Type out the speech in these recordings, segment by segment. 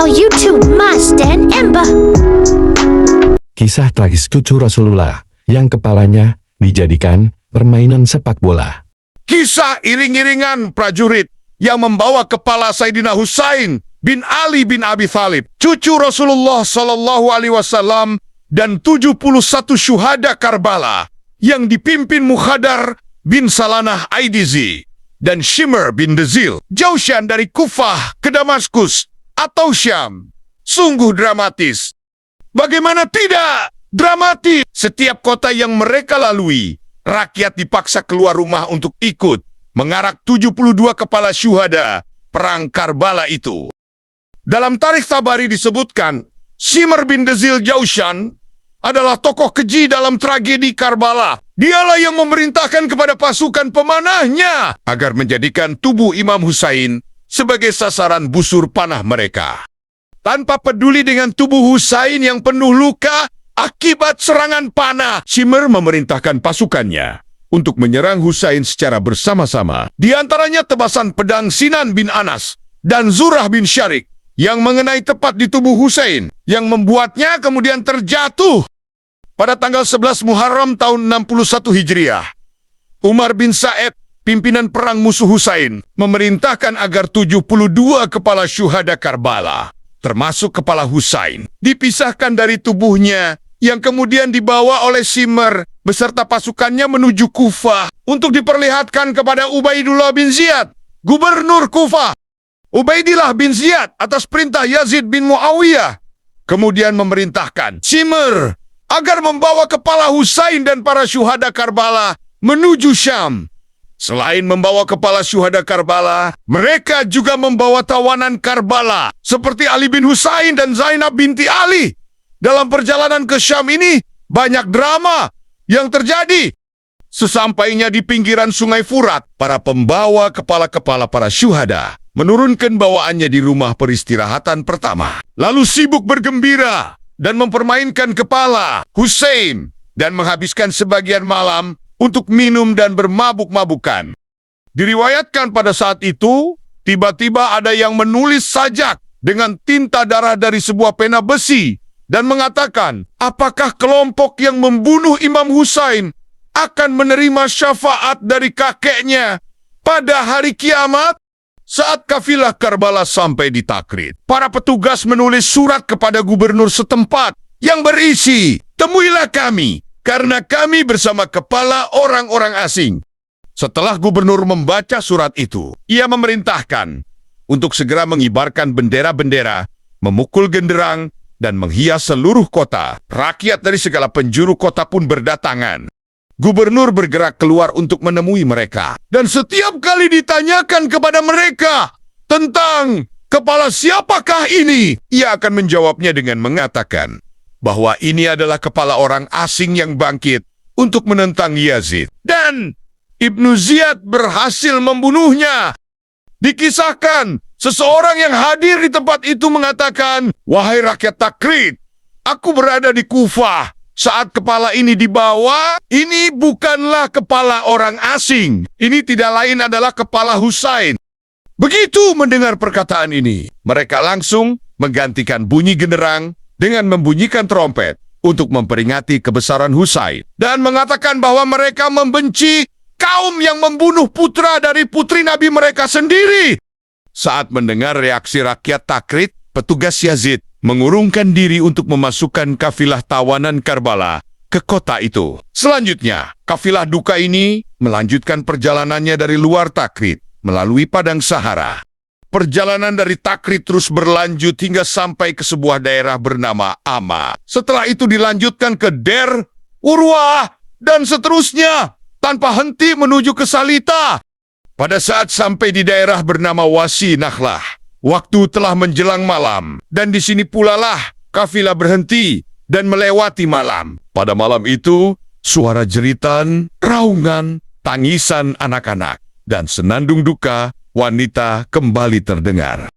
channel YouTube Mas dan Ember. Kisah tragis cucu Rasulullah yang kepalanya dijadikan permainan sepak bola. Kisah iring-iringan prajurit yang membawa kepala Sayyidina Husain bin Ali bin Abi Thalib, cucu Rasulullah Sallallahu Alaihi Wasallam, dan 71 syuhada Karbala yang dipimpin Mukhadar bin Salanah Aidizi dan Shimr bin Dazil, Jaushan dari Kufah ke Damaskus atau Syam. Sungguh dramatis. Bagaimana tidak dramatis? Setiap kota yang mereka lalui, rakyat dipaksa keluar rumah untuk ikut mengarak 72 kepala syuhada perang Karbala itu. Dalam tarikh Tabari disebutkan, Shimr bin Dazil Jaushan adalah tokoh keji dalam tragedi Karbala. Dialah yang memerintahkan kepada pasukan pemanahnya agar menjadikan tubuh Imam Husain sebagai sasaran busur panah mereka. Tanpa peduli dengan tubuh Husain yang penuh luka akibat serangan panah, Shimr memerintahkan pasukannya untuk menyerang Husain secara bersama-sama. Di antaranya tebasan pedang Sinan bin Anas dan Zurah bin Syarik yang mengenai tepat di tubuh Husain, yang membuatnya kemudian terjatuh. Pada tanggal 11 Muharram tahun 61 Hijriah, Umar bin Sa'ed, pimpinan perang musuh Husain, memerintahkan agar 72 kepala syuhada Karbala, termasuk kepala Husain, dipisahkan dari tubuhnya, yang kemudian dibawa oleh Shimr beserta pasukannya menuju Kufah untuk diperlihatkan kepada Ubaidullah bin Ziyad, gubernur Kufah. Ubaidillah bin Ziyad atas perintah Yazid bin Muawiyah kemudian memerintahkan Shimr agar membawa kepala Husain dan para syuhada Karbala menuju Syam. Selain membawa kepala syuhada Karbala, mereka juga membawa tawanan Karbala seperti Ali bin Husain dan Zainab binti Ali. Dalam perjalanan ke Syam ini, banyak drama yang terjadi. Sesampainya di pinggiran Sungai Furat, para pembawa kepala-kepala para syuhada menurunkan bawaannya di rumah peristirahatan pertama. Lalu sibuk bergembira dan mempermainkan kepala Husain dan menghabiskan sebagian malam untuk minum dan bermabuk-mabukan. Diriwayatkan pada saat itu, tiba-tiba ada yang menulis sajak dengan tinta darah dari sebuah pena besi dan mengatakan, apakah kelompok yang membunuh Imam Husain akan menerima syafaat dari kakeknya pada hari kiamat? Saat kafilah Karbala sampai di Takrit, para petugas menulis surat kepada gubernur setempat yang berisi, temuilah kami, karena kami bersama kepala orang-orang asing. Setelah gubernur membaca surat itu, ia memerintahkan untuk segera mengibarkan bendera-bendera, memukul genderang, dan menghias seluruh kota. Rakyat dari segala penjuru kota pun berdatangan. Gubernur bergerak keluar untuk menemui mereka. Dan setiap kali ditanyakan kepada mereka tentang kepala siapakah ini, ia akan menjawabnya dengan mengatakan bahwa ini adalah kepala orang asing yang bangkit untuk menentang Yazid. Dan Ibnu Ziyad berhasil membunuhnya. Dikisahkan, seseorang yang hadir di tempat itu mengatakan, wahai rakyat Takrit, aku berada di Kufah. Saat kepala ini dibawa, ini bukanlah kepala orang asing. Ini tidak lain adalah kepala Husain. Begitu mendengar perkataan ini, mereka langsung menggantikan bunyi genderang dengan membunyikan trompet untuk memperingati kebesaran Husain dan mengatakan bahwa mereka membenci kaum yang membunuh putra dari putri Nabi mereka sendiri. Saat mendengar reaksi rakyat Takrit, petugas Yazid mengurungkan diri untuk memasukkan kafilah tawanan Karbala ke kota itu. Selanjutnya, kafilah duka ini melanjutkan perjalanannya dari luar Takrit melalui Padang Sahara. Perjalanan dari Takrit terus berlanjut hingga sampai ke sebuah daerah bernama Ama. Setelah itu dilanjutkan ke Der, Urwah, dan seterusnya tanpa henti menuju ke Salita. Pada saat sampai di daerah bernama Wasi Nakhlah, waktu telah menjelang malam, dan di sini pula lah kafilah berhenti dan melewati malam. Pada malam itu, suara jeritan, raungan, tangisan anak-anak, dan senandung duka wanita kembali terdengar.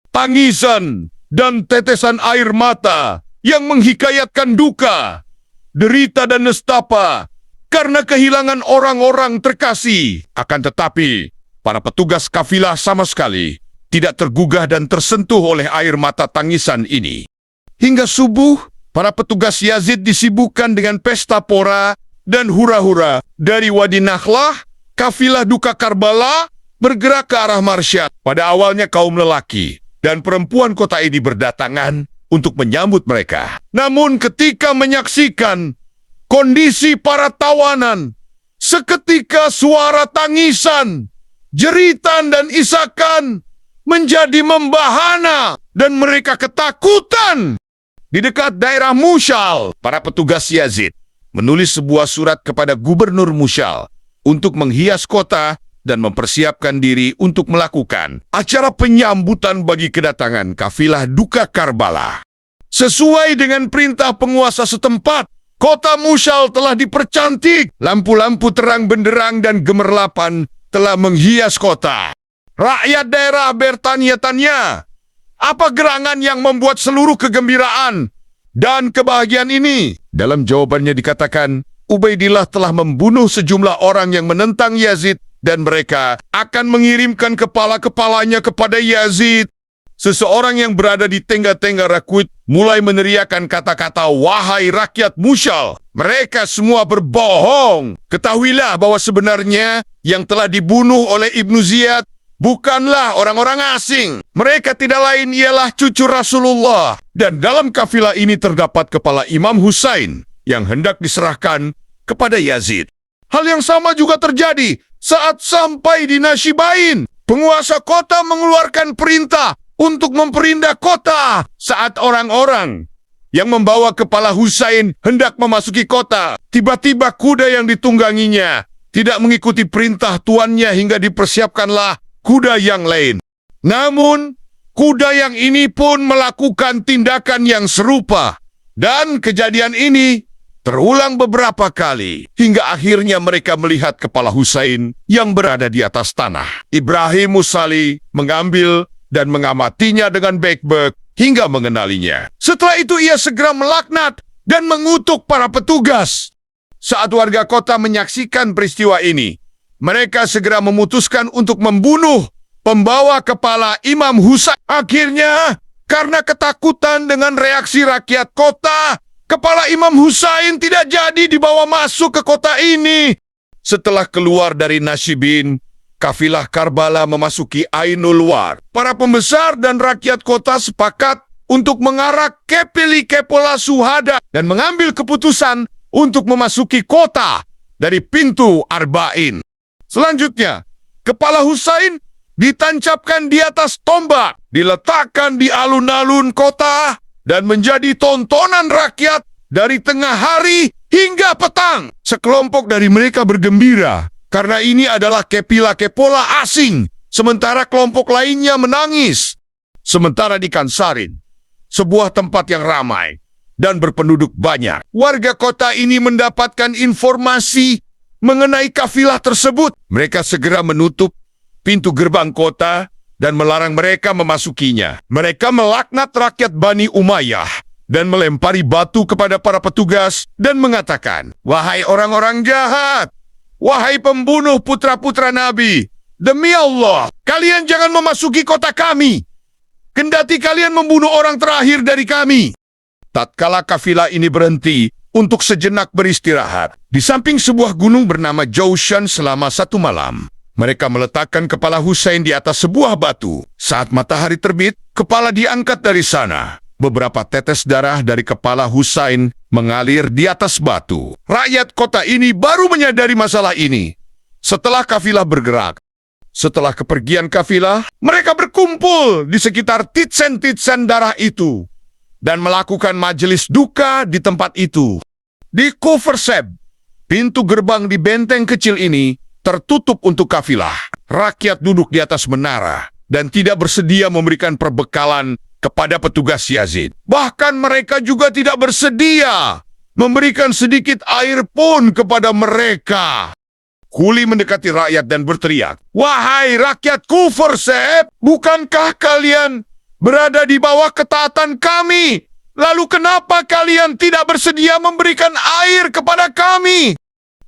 Tangisan dan tetesan air mata yang menghikayatkan duka, derita dan nestapa karena kehilangan orang-orang terkasih. Akan tetapi, para petugas kafilah sama sekali tidak tergugah dan tersentuh oleh air mata tangisan ini. Hingga subuh, para petugas Yazid disibukkan dengan pesta pora dan hura-hura. Dari Wadi Nakhlah, kafilah duka Karbala bergerak ke arah Marsyad. Pada awalnya kaum lelaki dan perempuan kota ini berdatangan untuk menyambut mereka. Namun ketika menyaksikan kondisi para tawanan, seketika suara tangisan, jeritan dan isakan menjadi membahana dan mereka ketakutan. Di dekat daerah Mushal, para petugas Yazid menulis sebuah surat kepada Gubernur Mushal untuk menghias kota dan mempersiapkan diri untuk melakukan acara penyambutan bagi kedatangan kafilah duka Karbala. Sesuai dengan perintah penguasa setempat, kota Mushal telah dipercantik. Lampu-lampu terang benderang dan gemerlapan telah menghias kota. Rakyat daerah bertanya-tanya, apa gerangan yang membuat seluruh kegembiraan dan kebahagiaan ini? Dalam jawabannya dikatakan, Ubaidillah telah membunuh sejumlah orang yang menentang Yazid dan mereka akan mengirimkan kepala-kepalanya kepada Yazid. Seseorang yang berada di tengah-tengah Rakwit mulai meneriakkan kata-kata, "Wahai rakyat Mushal, mereka semua berbohong. Ketahuilah bahwa sebenarnya yang telah dibunuh oleh Ibnu Ziyad bukanlah orang-orang asing. Mereka tidak lain ialah cucu Rasulullah. Dan dalam kafilah ini terdapat kepala Imam Husain yang hendak diserahkan kepada Yazid." Hal yang sama juga terjadi saat sampai di Nashibain. Penguasa kota mengeluarkan perintah untuk memperindah kota. Saat orang-orang yang membawa kepala Husain hendak memasuki kota, tiba-tiba kuda yang ditungganginya tidak mengikuti perintah tuannya hingga dipersiapkanlah kuda yang lain. Namun, kuda yang ini pun melakukan tindakan yang serupa. Dan kejadian ini terulang beberapa kali, hingga akhirnya mereka melihat kepala Husain yang berada di atas tanah. Ibrahim Musali mengambil dan mengamatinya dengan baik-baik hingga mengenalinya. Setelah itu ia segera melaknat dan mengutuk para petugas. Saat warga kota menyaksikan peristiwa ini, mereka segera memutuskan untuk membunuh pembawa kepala Imam Husain. Akhirnya, karena ketakutan dengan reaksi rakyat kota, kepala Imam Husain tidak jadi dibawa masuk ke kota ini. Setelah keluar dari Nashibin, kafilah Karbala memasuki Ainul War. Para pembesar dan rakyat kota sepakat untuk mengarah ke Pili Kepola Suhada dan mengambil keputusan untuk memasuki kota dari pintu Arba'in. Selanjutnya, kepala Husain ditancapkan di atas tombak, diletakkan di alun-alun kota, dan menjadi tontonan rakyat dari tengah hari hingga petang. Sekelompok dari mereka bergembira karena ini adalah Kepila-Kepola asing, sementara kelompok lainnya menangis. Sementara di Kansarin, sebuah tempat yang ramai dan berpenduduk banyak, warga kota ini mendapatkan informasi mengenai kafilah tersebut. Mereka segera menutup pintu gerbang kota dan melarang mereka memasukinya. Mereka melaknat rakyat Bani Umayyah dan melempari batu kepada para petugas dan mengatakan, "Wahai orang-orang jahat, wahai pembunuh putra-putra Nabi, demi Allah, kalian jangan memasuki kota kami, kendati kalian membunuh orang terakhir dari kami." Tatkala kafilah ini berhenti untuk sejenak beristirahat di samping sebuah gunung bernama Jaushan selama 1 malam, mereka meletakkan kepala Husain di atas sebuah batu. Saat matahari terbit, kepala diangkat dari sana. Beberapa tetes darah dari kepala Husain mengalir di atas batu. Rakyat kota ini baru menyadari masalah ini setelah kafilah bergerak. Setelah kepergian kafilah, mereka berkumpul di sekitar titsen-titsen darah itu dan melakukan majelis duka di tempat itu. Di Kufrseb, pintu gerbang di benteng kecil ini tertutup untuk kafilah. Rakyat duduk di atas menara dan tidak bersedia memberikan perbekalan kepada petugas Yazid. Bahkan mereka juga tidak bersedia memberikan sedikit air pun kepada mereka. Kuli mendekati rakyat dan berteriak, "Wahai rakyat Kufrseb, bukankah kalian berada di bawah ketaatan kami? Lalu kenapa kalian tidak bersedia memberikan air kepada kami?"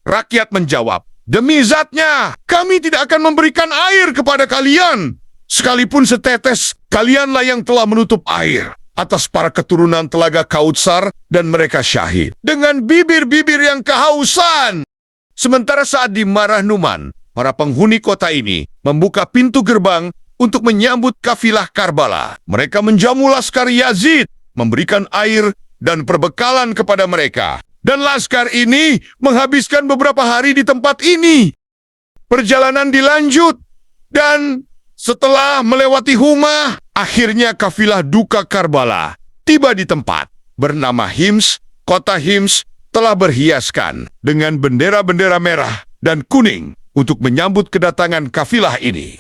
Rakyat menjawab, "Demi zatnya, kami tidak akan memberikan air kepada kalian Sekalipun setetes, kalianlah yang telah menutup air atas para keturunan telaga Kautsar dan mereka syahid dengan bibir-bibir yang kehausan. Sementara saat di Marah Numan, para penghuni kota ini membuka pintu gerbang untuk menyambut kafilah Karbala. Mereka menjamu laskar Yazid, memberikan air dan perbekalan kepada mereka. Dan laskar ini menghabiskan beberapa hari di tempat ini. Perjalanan dilanjut dan setelah melewati Huma, akhirnya kafilah duka Karbala tiba di tempat bernama Hims. Kota Hims telah berhiaskan dengan bendera-bendera merah dan kuning untuk menyambut kedatangan kafilah ini.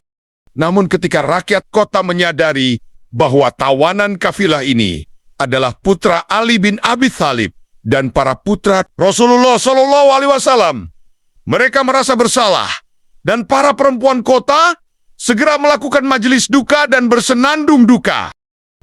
Namun ketika rakyat kota menyadari bahwa tawanan kafilah ini adalah putra Ali bin Abi Thalib dan para putra Rasulullah SAW, mereka merasa bersalah dan para perempuan kota segera melakukan majelis duka dan bersenandung duka.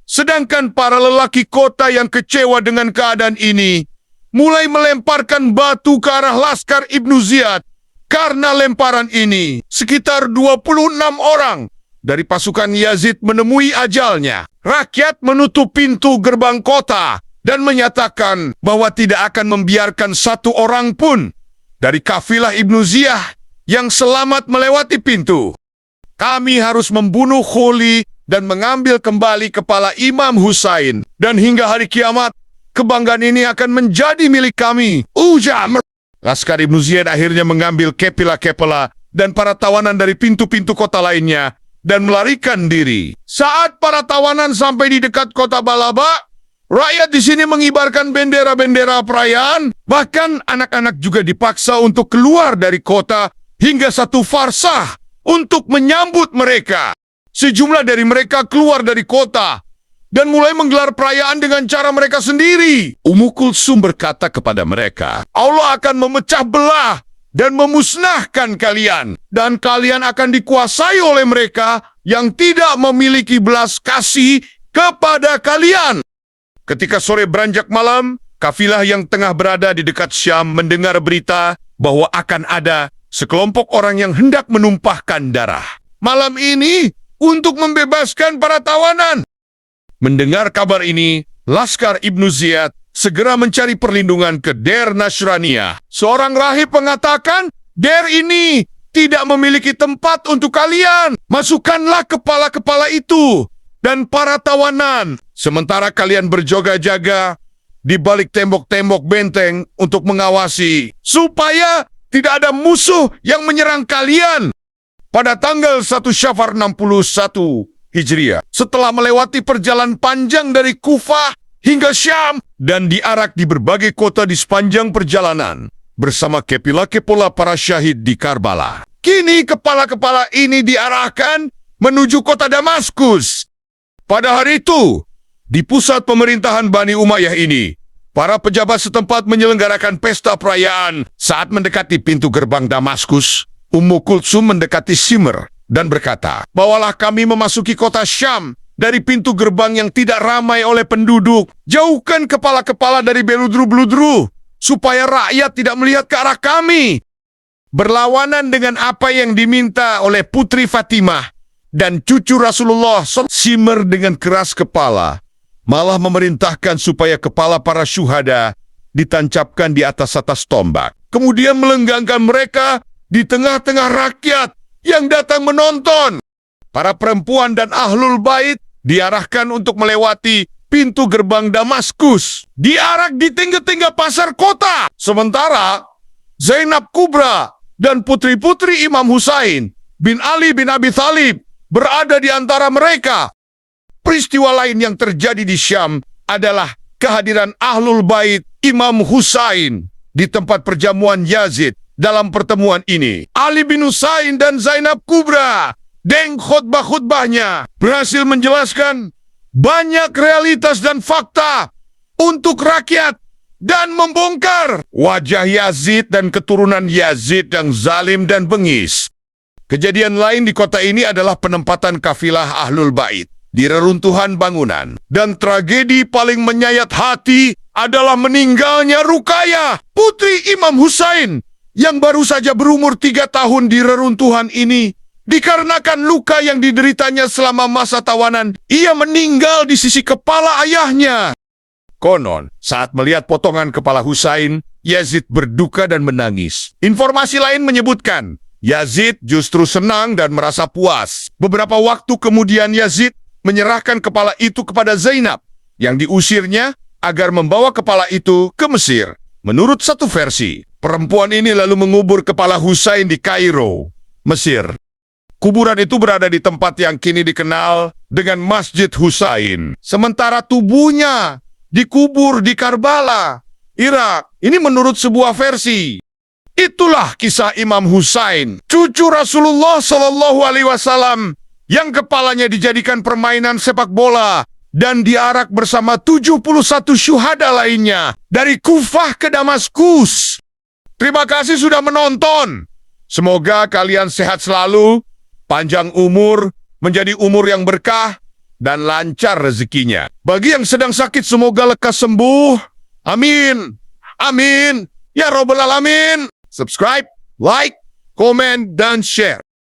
Sedangkan para lelaki kota yang kecewa dengan keadaan ini mulai melemparkan batu ke arah laskar Ibnu Ziyad. Karena lemparan ini, sekitar 26 orang dari pasukan Yazid menemui ajalnya. Rakyat menutup pintu gerbang kota dan menyatakan bahwa tidak akan membiarkan satu orang pun dari kafilah Ibnu Ziyad yang selamat melewati pintu. Kami harus membunuh Khuli dan mengambil kembali kepala Imam Husain. Dan hingga hari kiamat, kebanggaan ini akan menjadi milik kami. Ujar. Laskar Ibnu Ziyad akhirnya mengambil kepala-kepala dan para tawanan dari pintu-pintu kota lainnya dan melarikan diri. Saat para tawanan sampai di dekat kota Balaba, rakyat di sini mengibarkan bendera-bendera perayaan. Bahkan anak-anak juga dipaksa untuk keluar dari kota hingga satu farsah untuk menyambut mereka. Sejumlah dari mereka keluar dari kota dan mulai menggelar perayaan dengan cara mereka sendiri. Ummu Kulsum berkata kepada mereka, Allah akan memecah belah dan memusnahkan kalian. Dan kalian akan dikuasai oleh mereka yang tidak memiliki belas kasih kepada kalian. Ketika sore beranjak malam, kafilah yang tengah berada di dekat Syam mendengar berita bahwa akan ada sekelompok orang yang hendak menumpahkan darah malam ini untuk membebaskan para tawanan. Mendengar kabar ini, laskar Ibnu Ziyad segera mencari perlindungan ke Der Nasraniyah. Seorang rahib mengatakan, Der ini tidak memiliki tempat untuk kalian. Masukkanlah kepala-kepala itu dan para tawanan, sementara kalian berjaga-jaga di balik tembok-tembok benteng untuk mengawasi, supaya tidak ada musuh yang menyerang kalian. Pada tanggal 1 Syafar 61 Hijriah, setelah melewati perjalanan panjang dari Kufah hingga Syam dan diarak di berbagai kota di sepanjang perjalanan bersama kepala-kepala para syahid di Karbala. Kini kepala-kepala ini diarahkan menuju kota Damaskus. Pada hari itu, di pusat pemerintahan Bani Umayyah ini, para pejabat setempat menyelenggarakan pesta perayaan. Saat mendekati pintu gerbang Damaskus, Ummu Kulsum mendekati Shimr dan berkata, bawalah kami memasuki kota Syam dari pintu gerbang yang tidak ramai oleh penduduk. Jauhkan kepala-kepala dari beludru-beludru, supaya rakyat tidak melihat ke arah kami. Berlawanan dengan apa yang diminta oleh Putri Fatimah dan cucu Rasulullah, Shimr dengan keras kepala malah memerintahkan supaya kepala para syuhada ditancapkan di atas tombak. Kemudian melenggangkan mereka di tengah-tengah rakyat yang datang menonton. Para perempuan dan ahlul bait diarahkan untuk melewati pintu gerbang Damaskus. Diarak di tengah-tengah pasar kota. Sementara Zainab Kubra dan putri-putri Imam Husain bin Ali bin Abi Thalib berada di antara mereka. Peristiwa lain yang terjadi di Syam adalah kehadiran ahlul bait Imam Husain di tempat perjamuan Yazid. Dalam pertemuan ini, Ali bin Husain dan Zainab Kubra dengan khutbah-khutbahnya berhasil menjelaskan banyak realitas dan fakta untuk rakyat dan membongkar wajah Yazid dan keturunan Yazid yang zalim dan bengis. Kejadian lain di kota ini adalah penempatan kafilah ahlul bait di reruntuhan bangunan. Dan tragedi paling menyayat hati adalah meninggalnya Ruqayyah, putri Imam Husain, yang baru saja berumur 3 tahun di reruntuhan ini Dikarenakan luka yang dideritanya selama masa tawanan, ia meninggal di sisi kepala ayahnya. Konon, saat melihat potongan kepala Husain, Yazid berduka dan menangis. Informasi lain menyebutkan, Yazid justru senang dan merasa puas. Beberapa waktu kemudian Yazid menyerahkan kepala itu kepada Zainab, yang diusirnya agar membawa kepala itu ke Mesir. Menurut satu versi, perempuan ini lalu mengubur kepala Husain di Kairo, Mesir. Kuburan itu berada di tempat yang kini dikenal dengan Masjid Husain. Sementara tubuhnya dikubur di Karbala, Irak. Ini menurut sebuah versi. Itulah kisah Imam Husain, cucu Rasulullah Shallallahu Alaihi Wasallam, yang kepalanya dijadikan permainan sepak bola dan diarak bersama 71 syuhada lainnya dari Kufah ke Damaskus. Terima kasih sudah menonton. Semoga kalian sehat selalu, panjang umur, menjadi umur yang berkah, dan lancar rezekinya. Bagi yang sedang sakit, semoga lekas sembuh. Amin. Amin. Ya Rabbal Alamin. Subscribe, like, komen, dan share.